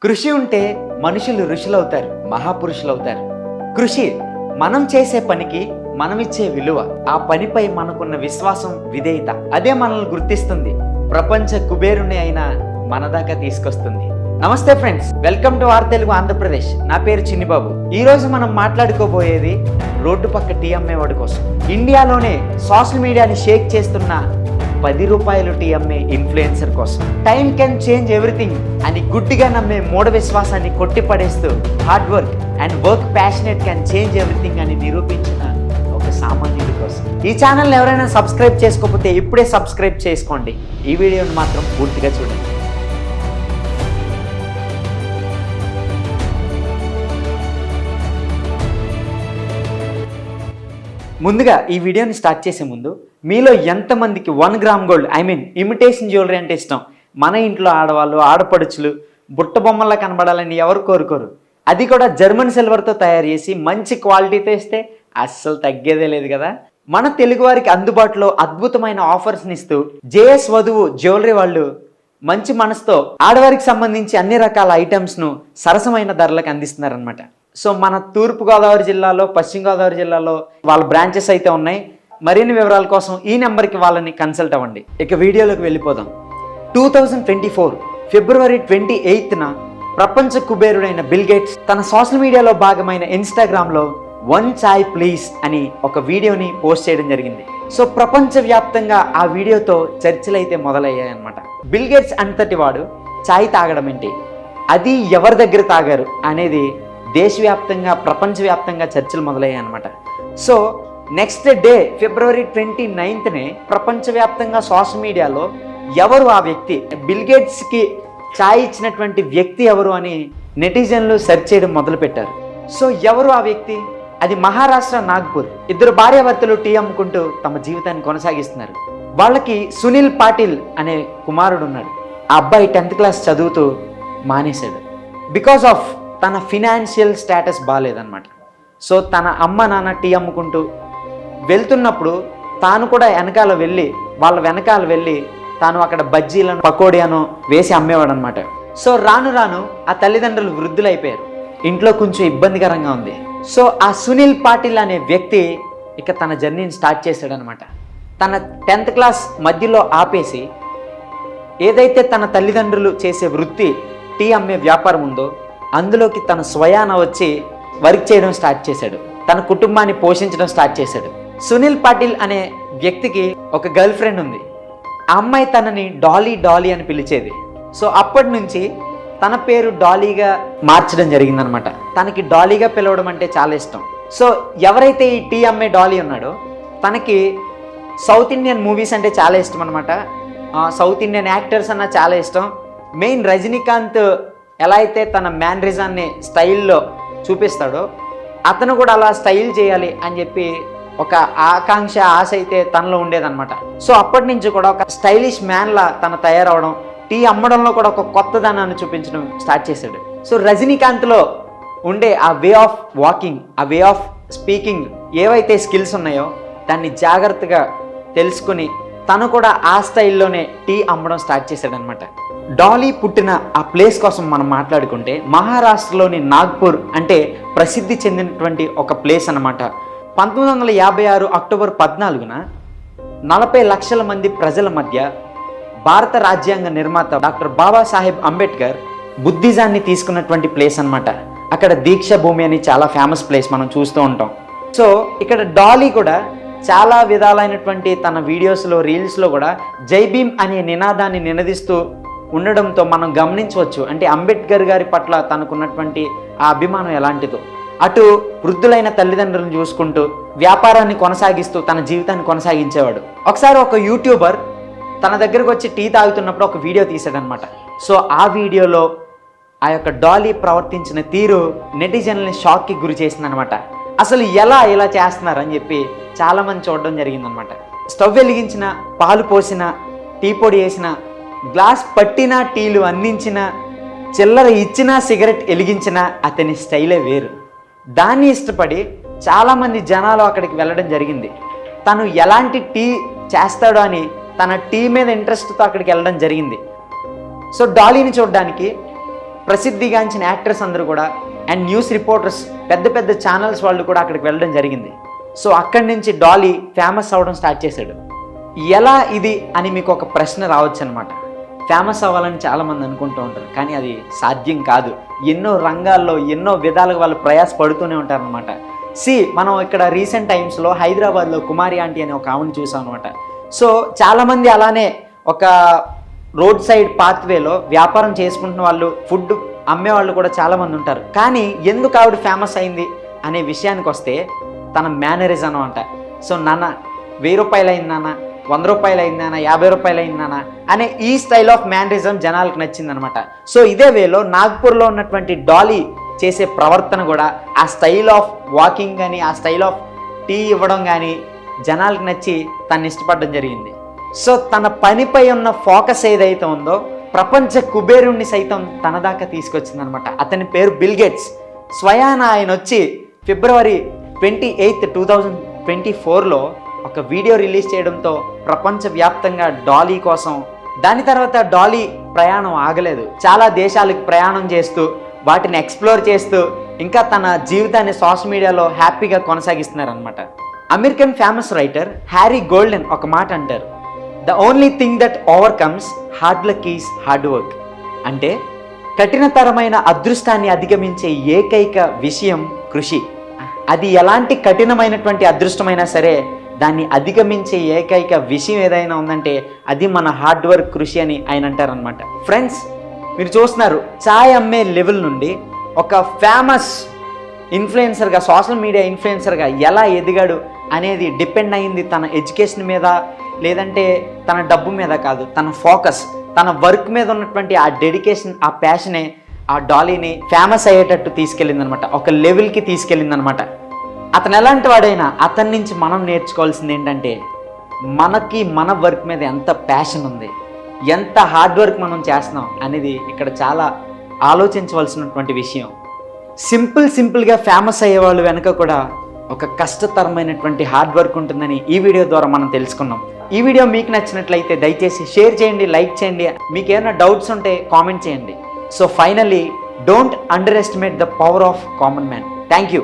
కృషి ఉంటే మనుషులు ఋషులవుతారు, మహాపురుషులవుతారు. కృషి మనం చేసే పనికి మనమిచ్చే విలువ, ఆ పనిపై మనకున్న విశ్వాసం, విధేయత, అదే మనల్ని గుర్తిస్తుంది, ప్రపంచ కుబేరుని అయినా మన దాకా తీసుకొస్తుంది. నమస్తే friends, welcome to R Telugu Andhra Pradesh. నా పేరు చిన్నిబాబు. ఈ రోజు మనం మాట్లాడుకోబోయేది రోడ్డు పక్క టీ అమ్మేవాడి కోసం. ఇండియాలోనే సోషల్ మీడియాని షేక్ చేస్తున్న 10 రూపాయలు టీ అమ్మే ఇన్ఫ్లుయెన్సర్ కోసం. టైం కెన్ చేంజ్ ఎవ్రీథింగ్ అని గుడ్డిగా నమ్మే మూఢ విశ్వాసాన్ని కొట్టిపడేస్తూ hard work and work passionate can change everything అని నిరూపించిన ఒక సామాన్యుడి కోసం. ఈ ఛానల్ ఎవరైనా సబ్స్క్రైబ్ చేసుకోకపోతే ఇప్పుడే సబ్స్క్రైబ్ చేసుకోండి. ఈ వీడియోని మాత్రం పూర్తిగా చూడండి. ముందుగా ఈ వీడియోని స్టార్ట్ చేసే ముందు, మీలో ఎంతమందికి 1 గ్రామ్ గోల్డ్ ఇమిటేషన్ జ్యువెలరీ అంటే ఇష్టం? మన ఇంట్లో ఆడవాళ్ళు, ఆడపడుచులు బుట్ట బొమ్మల్లా కనబడాలని ఎవరు కోరుకోరు. అది కూడా జర్మన్ సిల్వర్తో తయారు చేసి మంచి క్వాలిటీతో ఇస్తే అస్సలు తగ్గేదే లేదు కదా. మన తెలుగువారికి అందుబాటులో అద్భుతమైన ఆఫర్స్ని ఇస్తూ జేఎస్ వధువు జ్యువెలరీ వాళ్ళు మంచి మనసుతో ఆడవారికి సంబంధించి అన్ని రకాల ఐటమ్స్ను సరసమైన ధరలకు అందిస్తున్నారనమాట. సో మన తూర్పుగోదావరి జిల్లాలో, పశ్చిమ గోదావరి జిల్లాలో వాళ్ళ బ్రాంచెస్ అయితే ఉన్నాయి. మరిన్ని వివరాల కోసం ఈ నెంబర్కి వాళ్ళని కన్సల్ట్ అవ్వండి. ఇక వీడియోలోకి వెళ్ళిపోదాం. 2024 ఫిబ్రవరి 28న ప్రపంచ కుబేరుడైన బిల్ గేట్స్ తన సోషల్ మీడియాలో భాగమైన ఇన్స్టాగ్రామ్లో 1 చాయ్ ప్లీజ్ అని ఒక వీడియోని పోస్ట్ చేయడం జరిగింది. సో ప్రపంచవ్యాప్తంగా ఆ వీడియోతో చర్చలు అయితే మొదలయ్యాయన్నమాట. బిల్ గేట్స్ అంతటి వాడు చాయ్ తాగడం ఏంటి, అది ఎవరి దగ్గర తాగారు అనేది దేశవ్యాప్తంగా, ప్రపంచవ్యాప్తంగా చర్చలు మొదలయ్యాయి అనమాట. సో నెక్స్ట్ డే ఫిబ్రవరి 29నే ప్రపంచవ్యాప్తంగా సోషల్ మీడియాలో ఎవరు ఆ వ్యక్తి, బిల్ గేట్స్కి ఛాయ్ ఇచ్చినటువంటి వ్యక్తి ఎవరు అని నెటిజన్లు సెర్చ్ చేయడం మొదలుపెట్టారు. సో ఎవరు ఆ వ్యక్తి? అది మహారాష్ట్ర నాగ్పూర్. 2 భార్యాభర్తలు టీ అమ్ముకుంటూ తమ జీవితాన్ని కొనసాగిస్తున్నారు. వాళ్ళకి సునీల్ పాటిల్ అనే కుమారుడు ఉన్నాడు. ఆ అబ్బాయి 10th క్లాస్ చదువుతూ మానేశాడు. బికాస్ ఆఫ్ తన ఫినాన్షియల్ స్టేటస్ బాగాలేదన్నమాట. సో తన అమ్మ నాన్న టీ అమ్ముకుంటూ వెళ్తున్నప్పుడు తాను కూడా వాళ్ళ వెనకాల వెళ్ళి తాను అక్కడ బజ్జీలను, పకోడియాను వేసి అమ్మేవాడు అనమాట. సో రాను రాను ఆ తల్లిదండ్రులు వృద్ధులైపోయారు. ఇంట్లో కొంచెం ఇబ్బందికరంగా ఉంది. సో ఆ సునీల్ పాటిల్ అనే వ్యక్తి ఇక తన జర్నీని స్టార్ట్ చేశాడనమాట. తన 10th క్లాస్ మధ్యలో ఆపేసి ఏదైతే తన తల్లిదండ్రులు చేసే వృత్తి టీ అమ్మే వ్యాపారం ఉందో అందులోకి తన స్వయాన వచ్చి వర్క్ చేయడం స్టార్ట్ చేశాడు. తన కుటుంబాన్ని పోషించడం స్టార్ట్ చేశాడు. సునీల్ పాటిల్ అనే వ్యక్తికి ఒక గర్ల్ ఫ్రెండ్ ఉంది. ఆ అమ్మాయి తనని డాలీ అని పిలిచేది. సో అప్పటి నుంచి తన పేరు డాలీగా మార్చడం జరిగిందనమాట. తనకి డాలీగా పిలవడం అంటే చాలా ఇష్టం. సో ఎవరైతే ఈ టీ అమ్మే డాలీ ఉన్నాడో తనకి సౌత్ ఇండియన్ మూవీస్ అంటే చాలా ఇష్టం అనమాట. సౌత్ ఇండియన్ యాక్టర్స్ అన్న చాలా ఇష్టం. మెయిన్ రజనీకాంత్ ఎలా అయితే తన మ్యానరిజాన్ని స్టైల్లో చూపిస్తాడో అతను కూడా అలా స్టైల్ చేయాలి అని చెప్పి ఒక ఆకాంక్ష, ఆశ అయితే తనలో ఉండేదన్నమాట. సో అప్పటి నుంచి కూడా ఒక స్టైలిష్ మ్యాన్లా తను తయారవడం, టీ అమ్మడంలో కూడా ఒక కొత్తదనాన్ని చూపించడం స్టార్ట్ చేశాడు. సో రజనీకాంత్లో ఉండే ఆ వే ఆఫ్ వాకింగ్, ఆ వే ఆఫ్ స్పీకింగ్, ఏవైతే స్కిల్స్ ఉన్నాయో దాన్ని జాగ్రత్తగా తెలుసుకుని తను కూడా ఆ స్టైల్లోనే టీ అమ్మడం స్టార్ట్ చేశాడనమాట. డాలీ పుట్టిన ఆ ప్లేస్ కోసం మనం మాట్లాడుకుంటే మహారాష్ట్రలోని నాగ్పూర్ అంటే ప్రసిద్ధి చెందినటువంటి ఒక ప్లేస్ అన్నమాట. 1956 అక్టోబర్ 14న 40 లక్షల మంది ప్రజల మధ్య భారత రాజ్యాంగ నిర్మాత డాక్టర్ బాబాసాహెబ్ అంబేద్కర్ బుద్ధిజాన్ని తీసుకున్నటువంటి ప్లేస్ అన్నమాట. అక్కడ దీక్ష భూమి అని చాలా ఫేమస్ ప్లేస్ మనం చూస్తూ ఉంటాం. సో ఇక్కడ డాలీ కూడా చాలా విధాలైనటువంటి తన వీడియోస్లో, రీల్స్లో కూడా జై భీమ్ అనే నినాదాన్ని నినదిస్తూ ఉండడంతో మనం గమనించవచ్చు. అంటే అంబేద్కర్ గారి పట్ల తనకున్నటువంటి ఆ అభిమానం ఎలాంటిదో. అటు వృద్ధులైన తల్లిదండ్రులను చూసుకుంటూ వ్యాపారాన్ని కొనసాగిస్తూ తన జీవితాన్ని కొనసాగించేవాడు. ఒకసారి ఒక యూట్యూబర్ తన దగ్గరకు వచ్చి టీ తాగుతున్నప్పుడు ఒక వీడియో తీశాడనమాట. సో ఆ వీడియోలో ఆ యొక్క డాలీ ప్రవర్తించిన తీరు నెటిజన్లని షాక్కి గురి చేసిందనమాట. అసలు ఇలా చేస్తున్నారని చెప్పి చాలామంది చూడడం జరిగిందనమాట. స్టవ్ వెలిగించిన, పాలు పోసిన, టీ పొడి వేసిన, గ్లాస్ పట్టిన, టీలు అందించిన, చిల్లర ఇచ్చిన, సిగరెట్ వెలిగించిన అతని స్టైలే వేరు. దాన్ని ఇష్టపడి చాలామంది జనాలు అక్కడికి వెళ్ళడం జరిగింది. తను ఎలాంటి టీ చేస్తాడో అని తన టీ మీద ఇంట్రెస్ట్తో అక్కడికి వెళ్ళడం జరిగింది. సో డాలీని చూడడానికి ప్రసిద్ధిగాంచిన యాక్టర్స్ అందరూ కూడా అండ్ న్యూస్ రిపోర్టర్స్, పెద్ద పెద్ద ఛానల్స్ వాళ్ళు కూడా అక్కడికి వెళ్ళడం జరిగింది. సో అక్కడి నుంచి డాలీ ఫేమస్ అవ్వడం స్టార్ట్ చేశాడు. ఎలా ఇది అని మీకు ఒక ప్రశ్న రావచ్చు అనమాట. ఫేమస్ అవ్వాలని చాలామంది అనుకుంటూ ఉంటారు, కానీ అది సాధ్యం కాదు. ఎన్నో రంగాల్లో ఎన్నో విధాలుగా వాళ్ళు ప్రయాసపడుతూనే ఉంటారనమాట. మనం ఇక్కడ రీసెంట్ టైమ్స్లో హైదరాబాద్లో కుమారి ఆంటీ అనే ఒక ఆవిడని చూసాం అనమాట. సో చాలామంది అలానే ఒక రోడ్ సైడ్ పాత్వేలో వ్యాపారం చేసుకుంటున్న వాళ్ళు, ఫుడ్ అమ్మేవాళ్ళు కూడా చాలామంది ఉంటారు. కానీ ఎందుకు ఆవిడ ఫేమస్ అయింది అనే విషయానికి వస్తే తన మేనరిజం అనమాట. సో నాన్న 1000 రూపాయలు అయింది నాన్న, 100 రూపాయలు అయింది నాన్న, 50 రూపాయలు అయింది నాన్న అనే ఈ స్టైల్ ఆఫ్ మేనరిజం జనాలకు నచ్చిందనమాట. సో ఇదే వేలో నాగ్పూర్లో ఉన్నటువంటి డాలీ చేసే ప్రవర్తన కూడా, ఆ స్టైల్ ఆఫ్ వాకింగ్ కానీ, ఆ స్టైల్ ఆఫ్ టీ ఇవ్వడం కానీ జనాలకు నచ్చి తను ఇష్టపడడం జరిగింది. సో తన పనిపై ఉన్న ఫోకస్ ఏదైతే ఉందో ప్రపంచ కుబేరుణ్ణి సైతం తన దాకా తీసుకొచ్చిందనమాట. అతని పేరు బిల్ గేట్స్. స్వయాన ఆయన వచ్చి ఫిబ్రవరి 28, 2024లో ఒక వీడియో రిలీజ్ చేయడంతో ప్రపంచవ్యాప్తంగా డాలీ కోసం, దాని తర్వాత డాలీ ప్రయాణం ఆగలేదు. చాలా దేశాలకు ప్రయాణం చేస్తూ వాటిని ఎక్స్ప్లోర్ చేస్తూ ఇంకా తన జీవితాన్ని సోషల్ మీడియాలో హ్యాపీగా కొనసాగిస్తున్నారనమాట. American famous writer Harry Golden ఒక మాట అంటారు, the only thing that overcomes hard luck is hard work. అంటే కఠినతరమైన అదృష్టాన్ని అధిగమించే ఏకైక విషయం కృషి. అది ఎలాంటి కఠినమైనటువంటి అదృష్టమైనా సరే దాన్ని అధిగమించే ఏకైక విషయం ఏదైనా ఉందంటే అది మన హార్డ్ వర్క్, కృషి అని ఆయన అంటారనమాట. ఫ్రెండ్స్, మీరు చూస్తున్నారు చాయ్ అమ్మే లెవెల్ నుండి ఒక ఫేమస్ ఇన్ఫ్లుయెన్సర్గా, సోషల్ మీడియా ఇన్ఫ్లుయెన్సర్గా ఎలా ఎదిగాడు అనేది డిపెండ్ అయింది తన ఎడ్యుకేషన్ మీద, లేదంటే తన డబ్బు మీద కాదు. తన ఫోకస్, తన వర్క్ మీద ఉన్నటువంటి ఆ డెడికేషన్, ఆ ప్యాషనే ఆ డాలీని ఫేమస్ అయ్యేటట్టు తీసుకెళ్ళిందనమాట, ఒక లెవెల్కి తీసుకెళ్ళిందనమాట. అతను ఎలాంటి వాడైనా అతని నుంచి మనం నేర్చుకోవాల్సింది ఏంటంటే మనకి మన వర్క్ మీద ఎంత ప్యాషన్ ఉంది, ఎంత హార్డ్ వర్క్ మనం చేస్తున్నాం అనేది ఇక్కడ చాలా ఆలోచించవలసినటువంటి విషయం. సింపుల్గా ఫేమస్ అయ్యేవాళ్ళు వెనక కూడా ఒక కష్టతరమైనటువంటి హార్డ్ వర్క్ ఉంటుందని ఈ వీడియో ద్వారా మనం తెలుసుకున్నాం. ఈ వీడియో మీకు నచ్చినట్లయితే దయచేసి షేర్ చేయండి, లైక్ చేయండి. మీకు ఏమైనా డౌట్స్ ఉంటే కామెంట్ చేయండి. So finally, don't under estimate the power of common man. Thank you.